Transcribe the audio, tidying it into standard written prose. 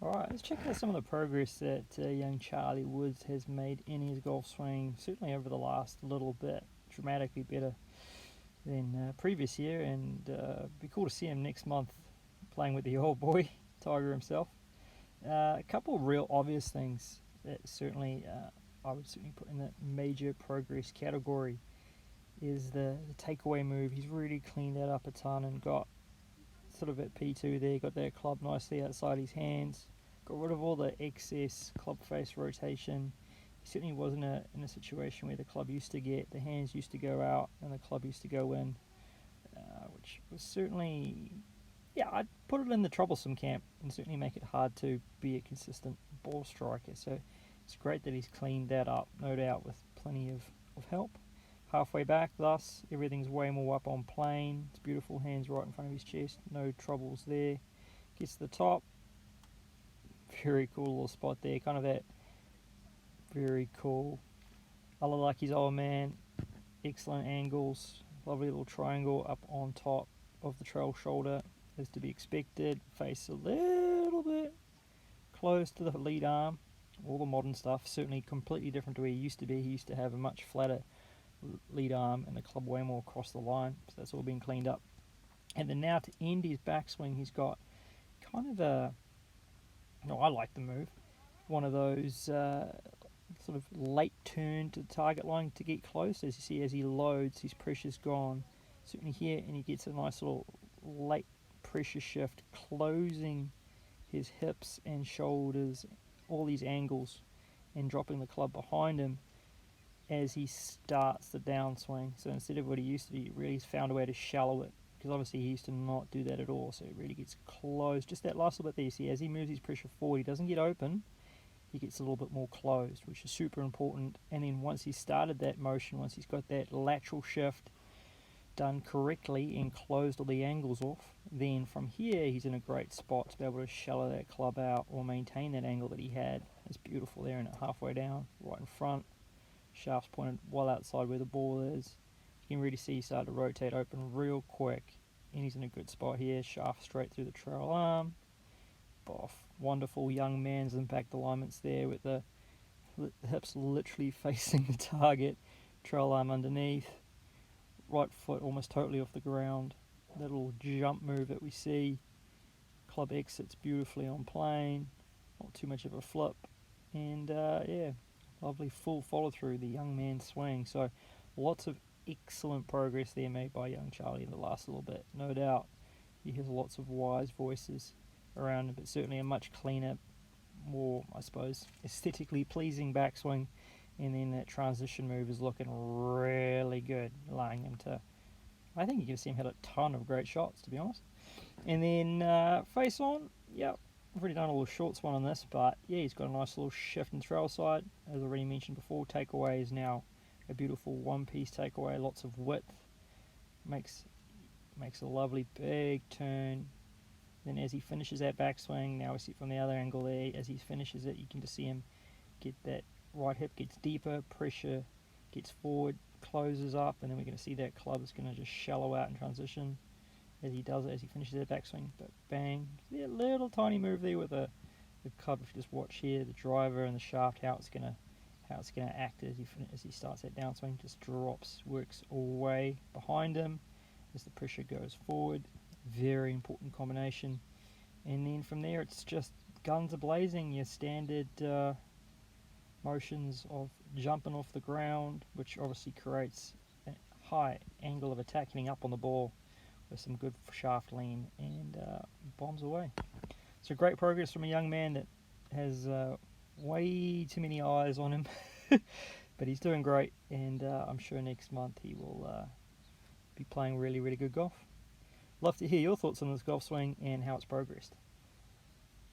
Alright, let's check out some of the progress that young Charlie Woods has made in his golf swing, certainly over the last little bit. Dramatically better than previous year, and be cool to see him next month playing with the old boy, Tiger himself. A couple of real obvious things that certainly I would certainly put in the major progress category is the takeaway move. He's really cleaned that up a ton and got sort of at P2 there, got that club nicely outside his hands, got rid of all the excess club face rotation. He certainly wasn't in a situation where the club used to get, the hands used to go out and the club used to go in, which was certainly, yeah, I'd put it in the troublesome camp and certainly make it hard to be a consistent ball striker. So it's great that he's cleaned that up, no doubt, with plenty of help. Halfway back, thus, everything's way more up on plane. It's beautiful, hands right in front of his chest, no troubles there. Gets to the top, very cool little spot there, kind of that very cool. I like his old man, excellent angles, lovely little triangle up on top of the trail shoulder, as to be expected. Face a little bit close to the lead arm. All the modern stuff, certainly completely different to where he used to be. He used to have a much flatter lead arm and the club way more across the line, so that's all been cleaned up. And then now to end his backswing, he's got kind of a, no, I like the move, one of those sort of late turn to the target line to get close. As you see, as he loads, his pressure's gone, certainly here, and he gets a nice little late pressure shift, closing his hips and shoulders, all these angles, and dropping the club behind him as he starts the downswing. So instead of what he used to do, he really found a way to shallow it, because obviously he used to not do that at all. So it really gets closed. Just that last little bit there, you see, as he moves his pressure forward, he doesn't get open, he gets a little bit more closed, which is super important. And then once he's started that motion, once he's got that lateral shift done correctly and closed all the angles off, then from here he's in a great spot to be able to shallow that club out or maintain that angle that he had. It's beautiful there, and halfway down, right in front, shafts pointed well outside where the ball is. You can really see he started to rotate open real quick, and he's in a good spot here. Shaft straight through the trail arm. Boff. Wonderful young man's impact alignments there with the hips literally facing the target. Trail arm underneath. Right foot almost totally off the ground. That little jump move that we see. Club exits beautifully on plane. Not too much of a flip. And yeah, lovely full follow through the young man's swing. So lots of excellent progress there made by young Charlie in the last little bit. No doubt he has lots of wise voices around him, but certainly a much cleaner, more, I suppose, aesthetically pleasing backswing. And then that transition move is looking really good, allowing him to, I think you can see him hit a ton of great shots, to be honest. And then face on, yep, I've already done a little short one on this, but yeah, he's got a nice little shift and trail side. As I already mentioned before, takeaway is now a beautiful one-piece takeaway, lots of width, makes a lovely big turn. Then as he finishes that backswing, now we see it from the other angle there, as he finishes it, you can just see him get that right hip gets deeper, pressure gets forward, closes up, and then we're going to see that club is going to just shallow out in transition as he does it, as he finishes that backswing. But bang, see a little tiny move there with the club. If you just watch here, the driver and the shaft, how it's gonna act as he starts that downswing, just drops, works away behind him as the pressure goes forward. Very important combination. And then from there, it's just guns a-blazing, your standard motions of jumping off the ground, which obviously creates a high angle of attack, hitting up on the ball with some good shaft lean, and bombs away. So great progress from a young man that has way too many eyes on him, but he's doing great, and I'm sure next month he will be playing really, really good golf. Love to hear your thoughts on this golf swing and how it's progressed.